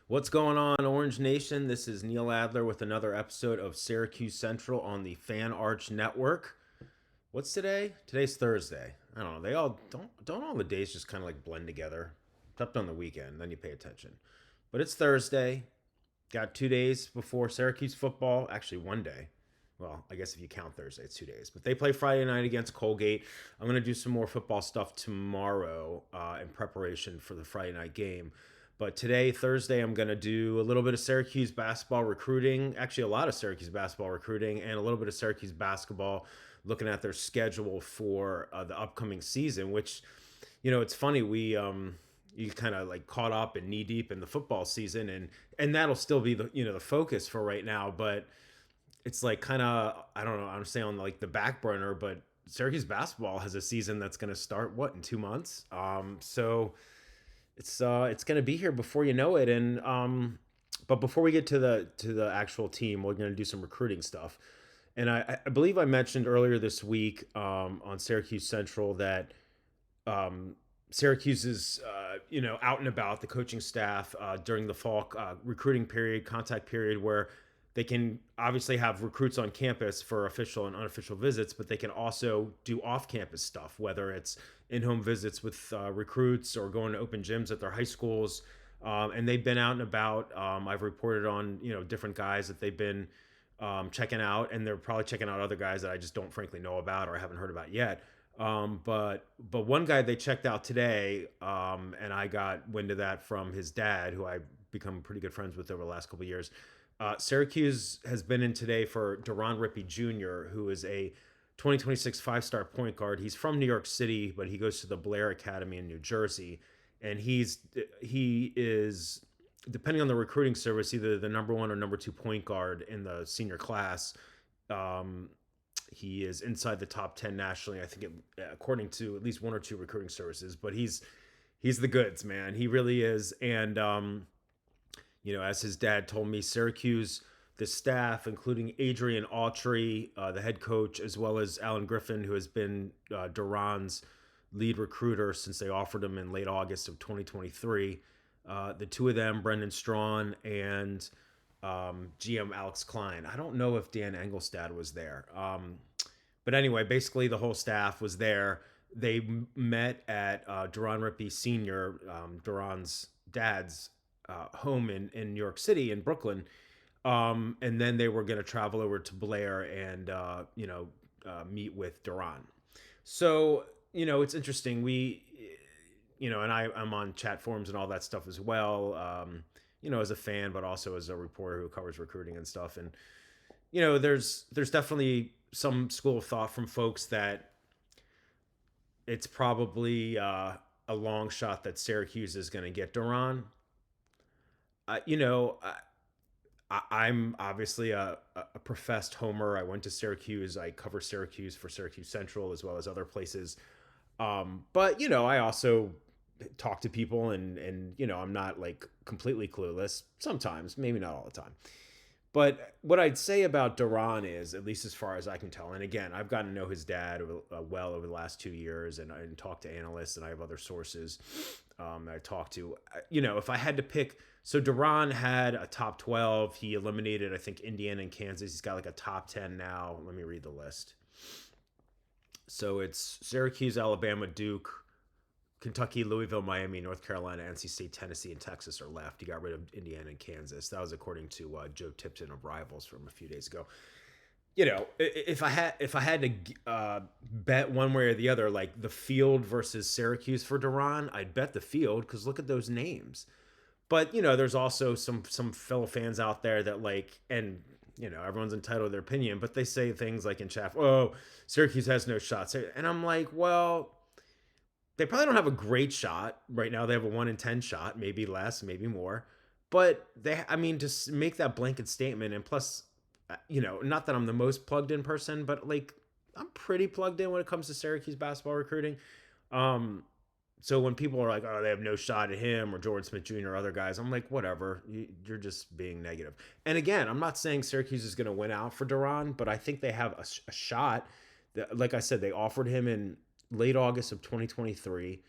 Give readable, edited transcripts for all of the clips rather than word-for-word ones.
What's going on, Orange Nation? This is Neil Adler with another episode of Syracuse Central on the Fan Arch Network. What's today? Today's Thursday. I don't know. They all don't all the days just kind of like blend together, except on the weekend. Then you pay attention. But it's Thursday. Got 2 days before Syracuse football. Actually, one day. Well, I guess if you count Thursday, it's 2 days. But they play Friday night against Colgate. I'm going to do some more football stuff tomorrow in preparation for the Friday night game. But today, Thursday, I'm going to do a little bit of Syracuse basketball recruiting, actually, a lot of Syracuse basketball recruiting, and a little bit of Syracuse basketball, looking at their schedule for the upcoming season, which, it's funny. You kind of like caught up and knee deep in the football season, and that'll still be the focus for right now. But it's like kind of, I don't know, I'm saying on like the back burner, but Syracuse basketball has a season that's going to start in 2 months. So it's going to be here before you know it. And but before we get to the actual team, we're going to do some recruiting stuff. And I believe I mentioned earlier this week on Syracuse Central that Syracuse is out and about, the coaching staff during the fall recruiting period, contact period, where they can obviously have recruits on campus for official and unofficial visits, but they can also do off-campus stuff, whether it's in-home visits with recruits or going to open gyms at their high schools. And they've been out and about. I've reported on different guys that they've been checking out, and they're probably checking out other guys that I just don't frankly know about or I haven't heard about yet. But one guy they checked out today, and I got wind of that from his dad, who I've become pretty good friends with over the last couple of years. Syracuse has been in today for Deron Rippey Jr., who is a 2026 five-star point guard. He's from New York City, but he goes to the Blair Academy in New Jersey, and he is, depending on the recruiting service, either the number one or number two point guard in the senior class. He is inside the top 10 nationally, I think, according to at least one or two recruiting services. But he's the goods, man. He really is, and as his dad told me, Syracuse, the staff, including Adrian Autry, the head coach, as well as Alan Griffin, who has been Duran's lead recruiter since they offered him in late August of 2023. The two of them, Brendan Strawn and GM Alex Klein. I don't know if Dan Engelstad was there. But anyway, basically the whole staff was there. They met at Deron Rippey Sr., Duran's dad's home in New York City, in Brooklyn. And then they were going to travel over to Blair and, meet with Deron. So, it's interesting. And I'm on chat forums and all that stuff as well, as a fan, but also as a reporter who covers recruiting and stuff. And, there's definitely some school of thought from folks that it's probably a long shot that Syracuse is going to get Deron. I'm obviously a professed homer. I went to Syracuse. I cover Syracuse for Syracuse Central as well as other places. But I also talk to people, and I'm not like completely clueless. Sometimes, maybe not all the time. But what I'd say about Deron is, at least as far as I can tell, and again, I've gotten to know his dad well over the last 2 years, and talked to analysts, and I have other sources I talked to. If I had to pick, so Deron had a top 12. He eliminated, I think, Indiana and Kansas. He's got like a top 10 now. Let me read the list. So it's Syracuse, Alabama, Duke, Kentucky, Louisville, Miami, North Carolina, NC State, Tennessee, and Texas are left. He got rid of Indiana and Kansas. That was according to Joe Tipton of Rivals from a few days ago. If I had to bet one way or the other, like the field versus Syracuse for Deron, I'd bet the field, because look at those names. But there's also some fellow fans out there that like, and everyone's entitled to their opinion, but they say things like in chat, "Oh, Syracuse has no shots," and I'm like, well, they probably don't have a great shot right now. They have a 1 in 10 shot, maybe less, maybe more. But just make that blanket statement. And plus, not that I'm the most plugged in person, but like I'm pretty plugged in when it comes to Syracuse basketball recruiting. So when people are like, "Oh, they have no shot at him," or Jordan Smith Jr. or other guys, I'm like, whatever. You're just being negative. And again, I'm not saying Syracuse is going to win out for Deron, but I think they have a shot. Like I said, they offered him in late August of 2023.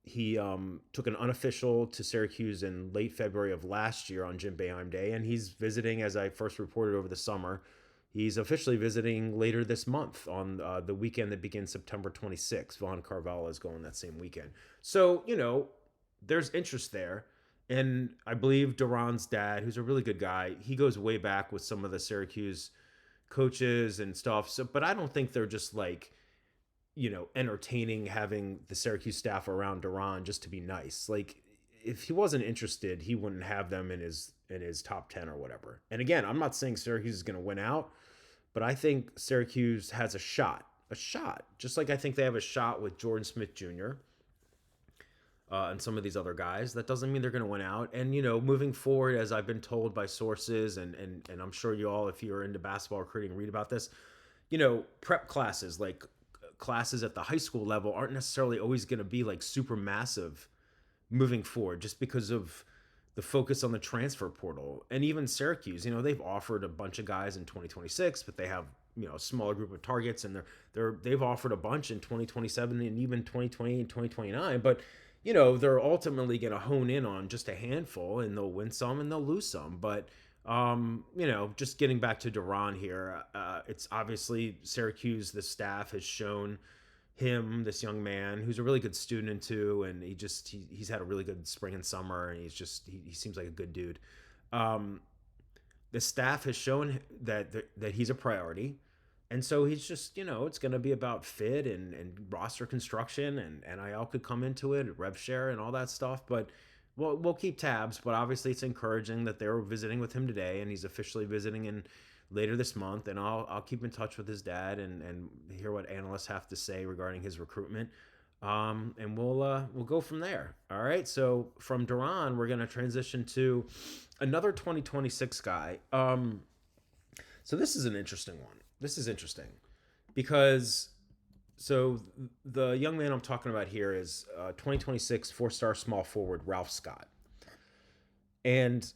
he took an unofficial to Syracuse in late February of last year on Jim Boeheim Day, and he's visiting, as I first reported over the summer. He's officially visiting later this month on the weekend that begins September 26th. Vaughn Carvalho is going that same weekend. So, there's interest there. And I believe Duran's dad, who's a really good guy, he goes way back with some of the Syracuse coaches and stuff. So, but I don't think they're just like, entertaining having the Syracuse staff around Duran just to be nice. Like, if he wasn't interested, he wouldn't have them in his top 10 or whatever. And again, I'm not saying Syracuse is going to win out, but I think Syracuse has a shot, just like I think they have a shot with Jordan Smith Jr. And some of these other guys. That doesn't mean they're going to win out. And moving forward, as I've been told by sources, and I'm sure you all, if you're into basketball recruiting, read about this. Prep classes, like classes at the high school level, aren't necessarily always going to be like super massive moving forward, just because of the focus on the transfer portal. And even Syracuse, they've offered a bunch of guys in 2026, but they have a smaller group of targets, and they've offered a bunch in 2027 and even 2028 and 2029. But they're ultimately going to hone in on just a handful, and they'll win some and they'll lose some. But just getting back to Duran here, it's obviously Syracuse, the staff has shown him, this young man, who's a really good student too, and he's had a really good spring and summer, and he seems like a good dude. The staff has shown that he's a priority, and so he's just, it's going to be about fit and roster construction, and NIL could come into it, rev share and all that stuff, but we'll keep tabs. But obviously it's encouraging that they're visiting with him today, and he's officially visiting in later this month, and I'll keep in touch with his dad and hear what analysts have to say regarding his recruitment. And we'll go from there. All right. So from Duran, we're going to transition to another 2026 guy. So this is an interesting one. This is interesting because the young man I'm talking about here is 2026 4-star small forward Ralph Scott. And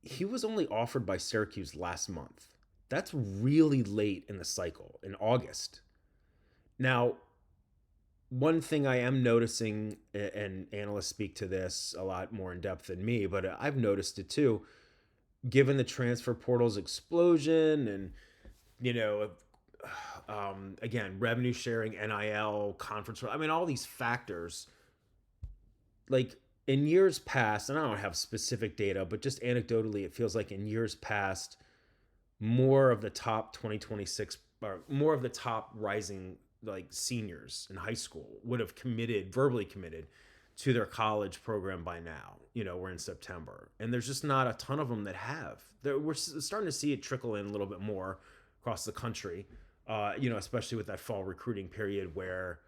he was only offered by Syracuse last month. That's really late in the cycle, in August. Now, one thing I am noticing, and analysts speak to this a lot more in depth than me, but I've noticed it too, given the transfer portal's explosion and, again, revenue sharing, NIL, conference, all these factors, like in years past, and I don't have specific data, but just anecdotally, it feels like in years past, more of the top 2026 or more of the top rising like seniors in high school would have verbally committed to their college program by now. We're in September, and there's just not a ton of them that have. We're starting to see it trickle in a little bit more across the country, especially with that fall recruiting period where,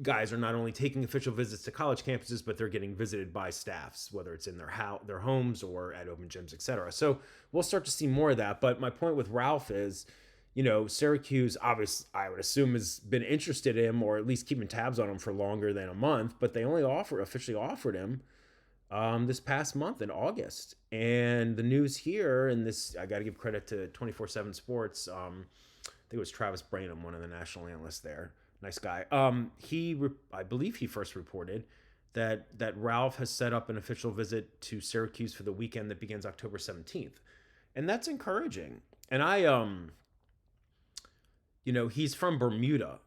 guys are not only taking official visits to college campuses, but they're getting visited by staffs, whether it's in their homes or at open gyms, etc. So we'll start to see more of that. But my point with Ralph is, Syracuse, obviously, I would assume, has been interested in him, or at least keeping tabs on him for longer than a month. But they only officially offered him this past month in August. And the news here, and this, I got to give credit to 24/7 Sports. I think it was Travis Branham, one of the national analysts there. Nice guy. I believe he first reported that Ralph has set up an official visit to Syracuse for the weekend that begins October 17th. And that's encouraging. And he's from Bermuda,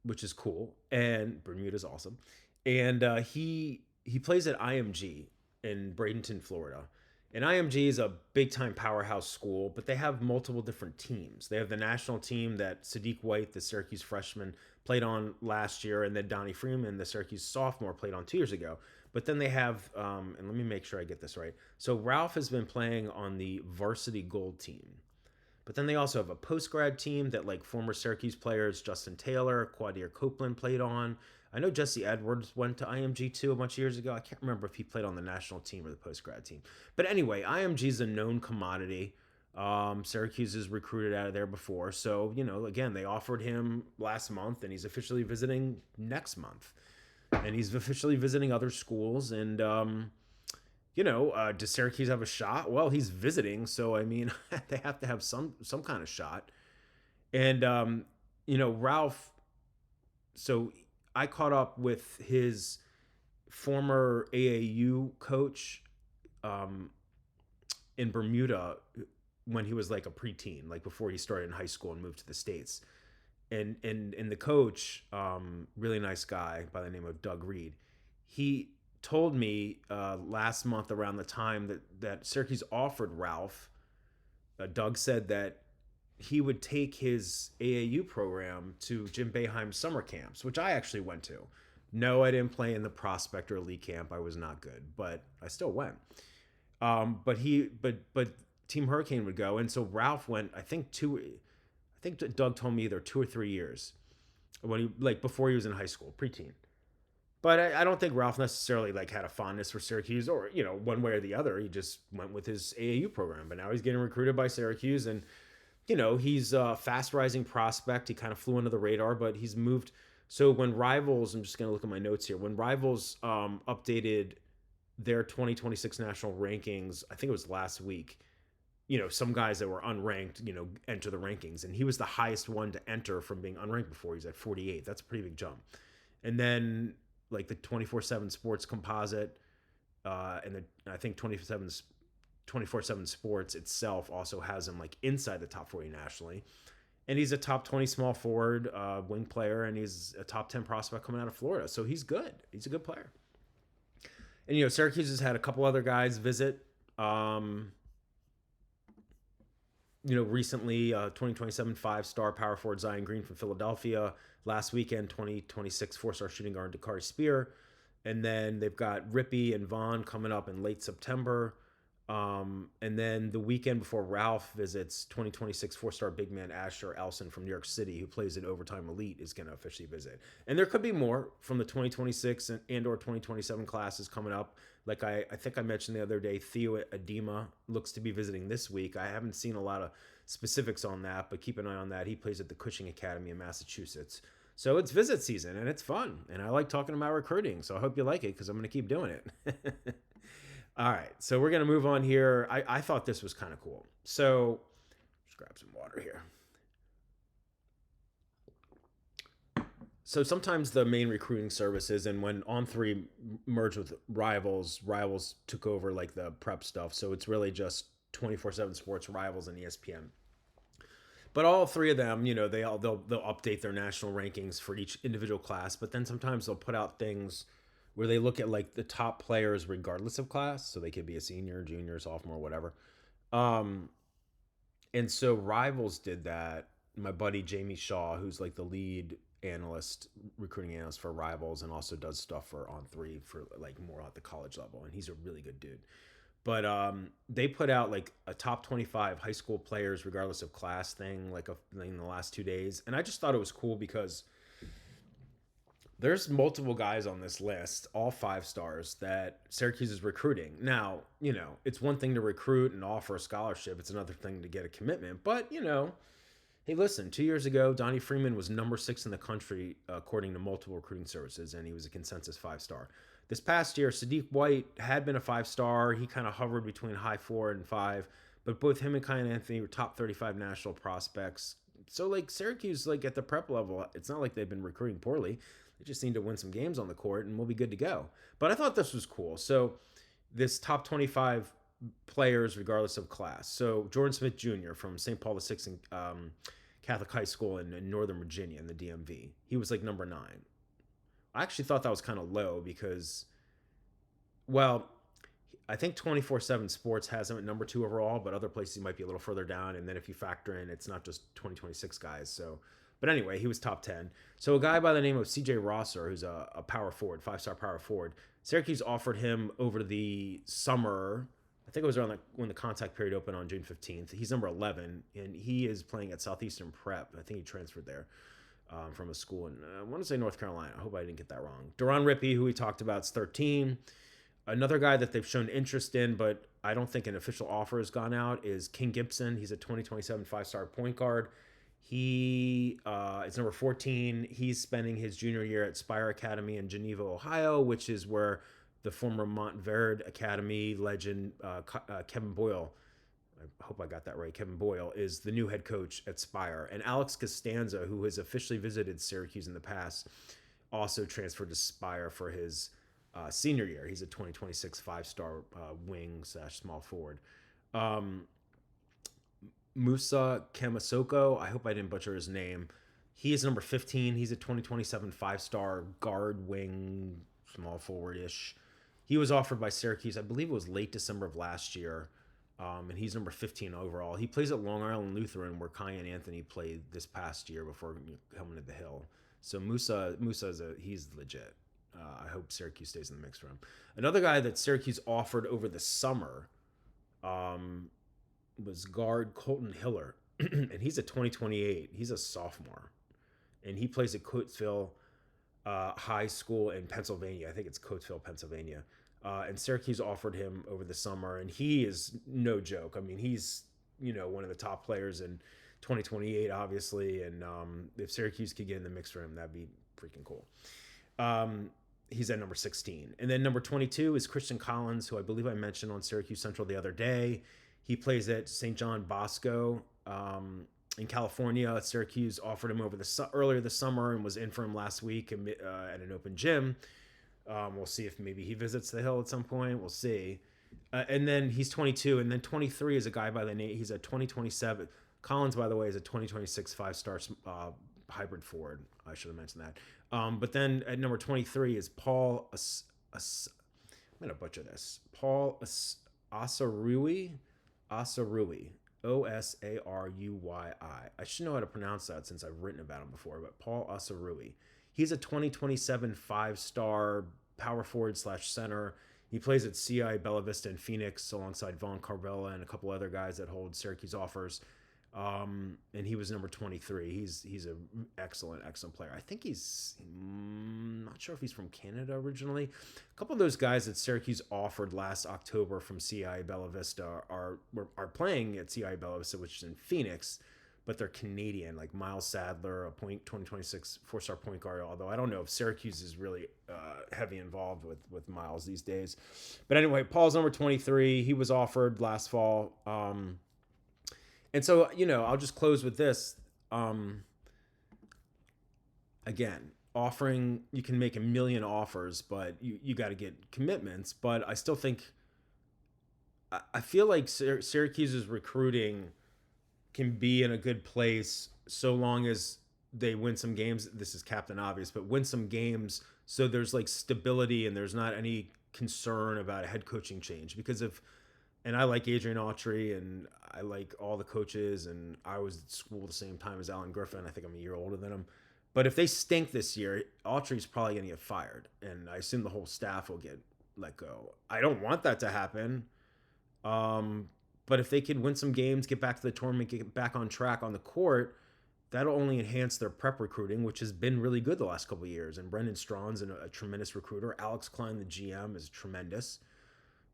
which is cool. And Bermuda's awesome. And he plays at IMG in Bradenton, Florida. And IMG is a big-time powerhouse school, but they have multiple different teams. They have the national team that Sadiq White, the Syracuse freshman, played on last year, and then Donnie Freeman, the Syracuse sophomore, played on 2 years ago. But then they have, and let me make sure I get this right. So Ralph has been playing on the varsity gold team. But then they also have a post-grad team that like former Syracuse players, Justin Taylor, Quadir Copeland played on. I know Jesse Edwards went to IMG too a bunch of years ago. I can't remember if he played on the national team or the post-grad team. But anyway, IMG is a known commodity. Syracuse has recruited out of there before. So, again, they offered him last month, and he's officially visiting next month. And he's officially visiting other schools. And, does Syracuse have a shot? Well, he's visiting. So, they have to have some kind of shot. And, Ralph, so I caught up with his former AAU coach um, in Bermuda when he was like a preteen, like before he started in high school and moved to the States. And the coach, really nice guy by the name of Doug Reed, he told me last month around the time that Syracuse offered Ralph. Doug said that he would take his AAU program to Jim Boeheim's summer camps, which I actually went to. No, I didn't play in the prospect or elite camp. I was not good, but I still went. But Team Hurricane would go, and so Ralph went. I think Doug told me either 2 or 3 years when he like before he was in high school, preteen. But I don't think Ralph necessarily like had a fondness for Syracuse or one way or the other. He just went with his AAU program, but now he's getting recruited by Syracuse, and he's a fast rising prospect. He kind of flew under the radar, but he's moved. So when Rivals, I'm just going to look at my notes here. When Rivals updated their 2026 national rankings, I think it was last week. Some guys that were unranked, enter the rankings, and he was the highest one to enter from being unranked before. He's at 48. That's a pretty big jump. And then like the 24/7 Sports composite, and I think 24/7 Sports itself also has him like inside the top 40 nationally. And he's a top 20 small forward, wing player, and he's a top 10 prospect coming out of Florida. So he's good. He's a good player. And Syracuse has had a couple other guys visit. Recently, 2027 5-star power forward Zion Green from Philadelphia. Last weekend, 2026 4-star shooting guard Dakari Spear. And then they've got Rippey and Vaughn coming up in late September. And then the weekend before Ralph visits, 2026 4-star big man Asher Elson from New York City, who plays in Overtime Elite, is going to officially visit. And there could be more from the 2026 and or 2027 classes coming up. Like I think I mentioned the other day, Theo Adema looks to be visiting this week. I haven't seen a lot of specifics on that, but keep an eye on that. He plays at the Cushing Academy in Massachusetts. So it's visit season, and it's fun. And I like talking about recruiting, so I hope you like it because I'm going to keep doing it. All right, so we're going to move on here. I thought this was kind of cool. So just grab some water here. So sometimes the main recruiting services, and when On3 merged with Rivals took over like the prep stuff. So it's really just 24/7 Sports, Rivals, and ESPN. But all three of them, they'll update their national rankings for each individual class. But then sometimes they'll put out things where they look at like the top players regardless of class. So they could be a senior, junior, sophomore, whatever. And so Rivals did that. My buddy Jamie Shaw, who's like the lead recruiting analyst for Rivals, and also does stuff for On3 for like more at the college level, and he's a really good dude. But they put out like a top 25 high school players regardless of class thing like in the last 2 days, and I just thought it was cool because there's multiple guys on this list, all 5-stars, that Syracuse is recruiting. Now, it's one thing to recruit and offer a scholarship. It's another thing to get a commitment. But, hey, listen, 2 years ago, Donnie Freeman was number 6 in the country, according to multiple recruiting services, and he was a consensus 5-star. This past year, Sadiq White had been a 5-star. He kind of hovered between high 4 and 5, but both him and Kyan Anthony were top 35 national prospects. So, like, Syracuse, like, at the prep level, it's not like they've been recruiting poorly. They just need to win some games on the court, and we'll be good to go. But I thought this was cool. So, this top 25 players, regardless of class. So, Jordan Smith Jr. from St. Paul VI Catholic High School in Northern Virginia in the DMV. He was like number 9. I actually thought that was kind of low because, well, I think 24/7 Sports has him at number 2 overall, but other places he might be a little further down. And then if you factor in, it's not just 2026 guys. So, but anyway, he was top 10. So a guy by the name of CJ Rosser, who's a power forward, 5-star power forward, Syracuse offered him over the summer. I think it was around like when the contact period opened on June 15th. He's number 11, and he is playing at Southeastern Prep. I think he transferred there from a school in, I want to say North Carolina. I hope I didn't get that wrong. Duran Rippey, who we talked about, is 13. Another guy that they've shown interest in, but I don't think an official offer has gone out, is King Gibson. He's a 2027 5-star point guard. He is number 14. He's spending his junior year at Spire Academy in Geneva, Ohio, which is where the former Montverde Academy legend Kevin Boyle, I hope I got that right, Kevin Boyle, is the new head coach at Spire. And Alex Costanza, who has officially visited Syracuse in the past, also transferred to Spire for his senior year. He's a 2026 five-star wing / small forward. Um, Musa Kamasoko, I hope I didn't butcher his name. He is number 15. He's a 2027 five-star guard, wing, small forward-ish. He was offered by Syracuse, I believe it was late December of last year, and he's number 15 overall. He plays at Long Island Lutheran, where Kyan Anthony played this past year before coming to the Hill. So he's legit. I hope Syracuse stays in the mix for him. Another guy that Syracuse offered over the summer was guard Colton Hiller, and he's a 2028. He's a sophomore, and he plays at Coatesville High School in Pennsylvania. I think it's Coatesville, Pennsylvania. And Syracuse offered him over the summer, and he is no joke. I mean, he's one of the top players in 2028, obviously. And if Syracuse could get in the mix for him, that'd be freaking cool. He's at number 16. And then number 22 is Christian Collins, who I believe I mentioned on Syracuse Central the other day. He plays at St. John Bosco in California. Syracuse offered him earlier this summer and was in for him last week at an open gym. We'll see if maybe he visits the Hill at some point. We'll see. And then he's 22. And then 23 is a guy by the name. He's a 2027. Collins, by the way, is a 2026 five-star hybrid forward. I should have mentioned that. But then at number 23 is Paul. I'm going to butcher this. Paul Osarui. Osarui. Osarui. I should know how to pronounce that since I've written about him before, but Paul Osarui. He's a 2027 five-star power forward / center. He plays at CI Bella Vista in Phoenix alongside Vaughn Carvella and a couple other guys that hold Syracuse offers. And he was number 23. He's an excellent player. I think he's not sure if he's from Canada originally. A couple of those guys that Syracuse offered last October from CI Bella Vista are playing at CI Bella Vista, which is in Phoenix, but they're Canadian, like Miles Sadler, a 2026 four-star point guard, although I don't know if Syracuse is really heavy involved with Miles these days. But anyway, Paul's number 23. He was offered last fall. And so, I'll just close with this. Again, offering, you can make a million offers, but you got to get commitments. But I still think, I feel like Syracuse's recruiting can be in a good place so long as they win some games. This is Captain Obvious, but win some games so there's like stability and there's not any concern about a head coaching change. Because and I like Adrian Autry and I like all the coaches, and I was at school the same time as Alan Griffin. I think I'm a year older than him. But if they stink this year, Autry's probably going to get fired, and I assume the whole staff will get let go. I don't want that to happen. But if they could win some games, get back to the tournament, get back on track on the court, that'll only enhance their prep recruiting, which has been really good the last couple of years. And Brendan Strawn's a tremendous recruiter. Alex Klein, the GM, is tremendous.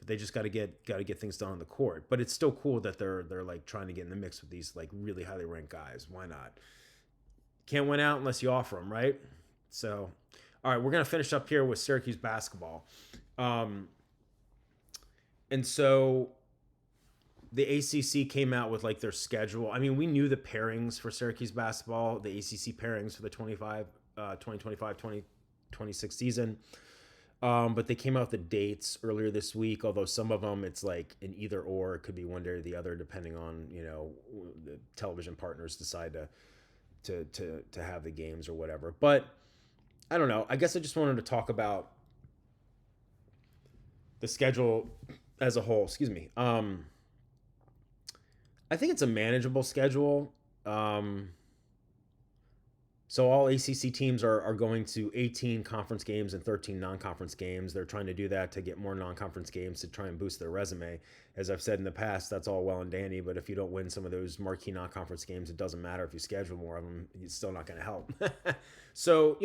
But they just got to get things done on the court. But it's still cool that they're like trying to get in the mix with these like really highly ranked guys. Why not? Can't win out unless you offer them, right? So, all right, we're gonna finish up here with Syracuse basketball. And so the ACC came out with like their schedule. I mean, we knew the pairings for Syracuse basketball, the ACC pairings for the 2025-2026 season. But they came out with the dates earlier this week, although some of them it's like an either or. It could be one day or the other, depending on, the television partners decide to have the games or whatever. But I don't know. I guess I just wanted to talk about the schedule as a whole. Excuse me. I think it's a manageable schedule. So all ACC teams are going to 18 conference games and 13 non-conference games. They're trying to do that to get more non-conference games to try and boost their resume. As I've said in the past, that's all well and dandy, but if you don't win some of those marquee non-conference games, it doesn't matter if you schedule more of them. It's still not going to help. So,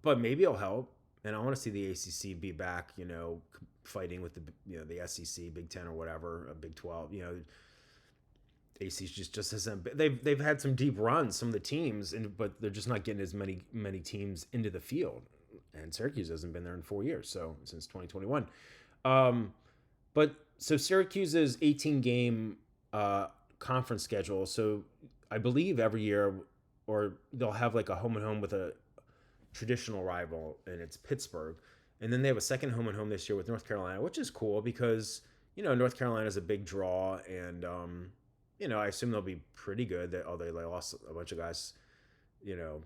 but maybe it'll help. And I want to see the ACC be back, fighting with the SEC, Big 10 or whatever, Big 12, AC's just hasn't. They've had some deep runs, some of the teams, but they're just not getting as many teams into the field. And Syracuse hasn't been there in 4 years, so since 2021. But so Syracuse's 18-game conference schedule. So I believe every year, or they'll have like a home and home with a traditional rival, and it's Pittsburgh. And then they have a second home and home this year with North Carolina, which is cool because North Carolina is a big draw, and I assume they'll be pretty good. Although they lost a bunch of guys,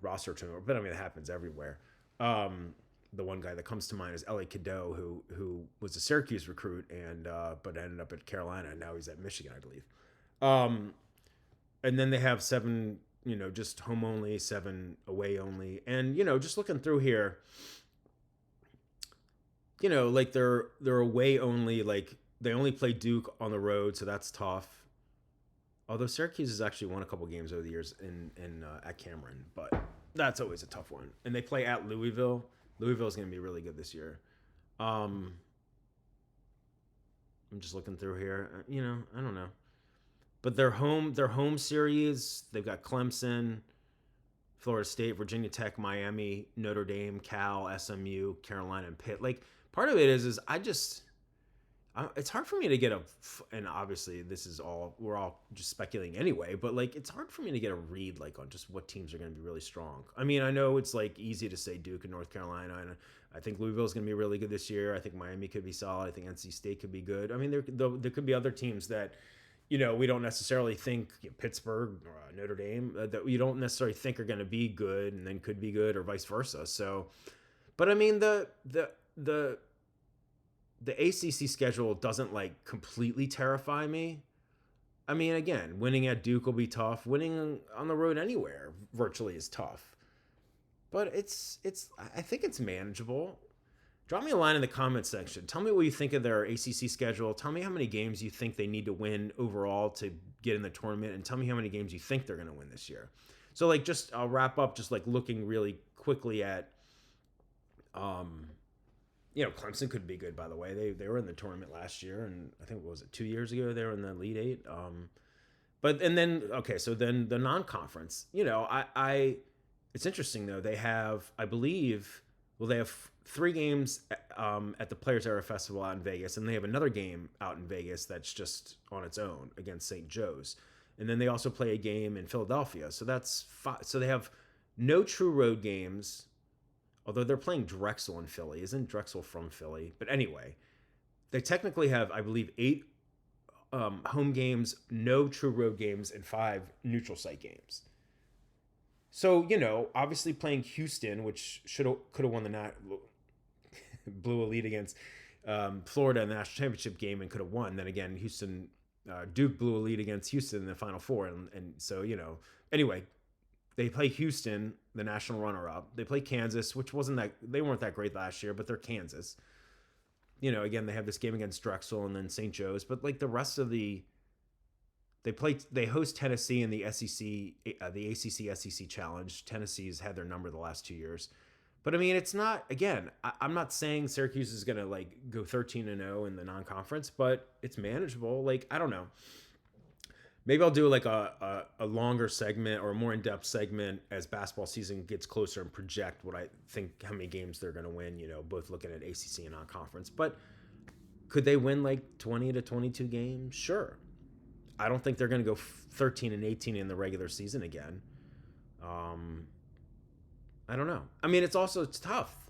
roster turnover, but I mean it happens everywhere. The one guy that comes to mind is Ellie Cadeau, who was a Syracuse recruit and but ended up at Carolina, and now he's at Michigan, I believe. And then they have seven, just home only, seven away only, and just looking through here, like they're away only, like they only play Duke on the road, so that's tough. Although Syracuse has actually won a couple games over the years in at Cameron, but that's always a tough one. And they play at Louisville. Louisville is going to be really good this year. I'm just looking through here. I don't know. But their home series, they've got Clemson, Florida State, Virginia Tech, Miami, Notre Dame, Cal, SMU, Carolina, and Pitt. Like part of it is it's hard for me to get and obviously we're all just speculating anyway, but like it's hard for me to get a read like on just what teams are going to be really strong. I mean, I know it's like easy to say Duke and North Carolina, and I think Louisville is going to be really good this year. I think Miami could be solid. I think NC State could be good. I mean, there could be other teams that we don't necessarily think, Pittsburgh or Notre Dame, that we don't necessarily think are going to be good and then could be good, or vice versa. So, but I mean the ACC schedule doesn't like completely terrify me. I mean, again, winning at Duke will be tough. Winning on the road anywhere virtually is tough. But I think it's manageable. Drop me a line in the comments section. Tell me what you think of their ACC schedule. Tell me how many games you think they need to win overall to get in the tournament, and tell me how many games you think they're going to win this year. So like I'll wrap up just like looking really quickly at Clemson could be good, by the way. They were in the tournament last year, and I think, what was it, 2 years ago, they were in the Elite Eight. So then the non-conference, it's interesting though. They have, I believe, they have 3 games at the Players Era Festival out in Vegas, and they have another game out in Vegas that's just on its own against St. Joe's. And then they also play a game in Philadelphia. So that's 5. So they have no true road games, although they're playing Drexel in Philly. Isn't Drexel from Philly? But anyway, they technically have, I believe, 8 home games, no true road games, and 5 neutral site games. So, obviously playing Houston, which could have won the blew a lead against Florida in the national championship game and could have won. Then again, Duke blew a lead against Houston in the Final Four. And so, anyway, they play Houston, the national runner-up. They play Kansas, which they weren't that great last year, but they're Kansas. Again, they have this game against Drexel and then St. Joe's, but like the rest of they host Tennessee in the SEC, the ACC SEC Challenge. Tennessee's had their number the last 2 years. But I mean, it's not, again, I'm not saying Syracuse is going to like go 13-0 in the non-conference, but it's manageable. Like, I don't know. Maybe I'll do like a longer segment or a more in-depth segment as basketball season gets closer and project what I think, how many games they're going to win, both looking at ACC and non-conference. But could they win like 20 to 22 games? Sure. I don't think they're going to go 13-18 in the regular season again. I don't know. I mean, it's tough.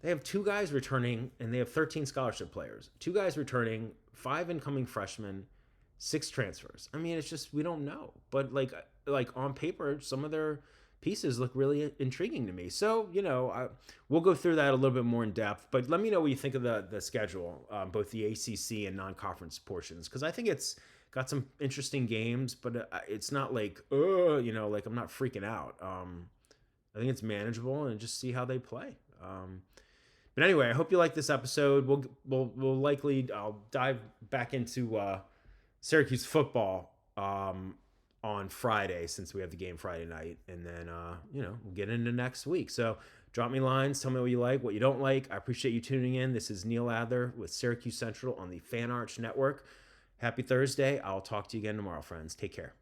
They have 2 guys returning, and they have 13 scholarship players. 2 guys returning, 5 incoming freshmen, 6 transfers. I mean, it's just, we don't know. But like on paper, some of their pieces look really intriguing to me. So, we'll go through that a little bit more in depth. But let me know what you think of the schedule, both the ACC and non-conference portions, because I think it's got some interesting games, but it's not like, like I'm not freaking out. I think it's manageable, and just see how they play. But anyway, I hope you like this episode. We'll likely, I'll dive back into Syracuse football on Friday, since we have the game Friday night, and then we'll get into next week. So drop me lines, tell me what you like, what you don't like. I appreciate you tuning in. This is Neil Adler with Syracuse Central on the Fan Arch Network. Happy Thursday. I'll talk to you again tomorrow, friends. Take care.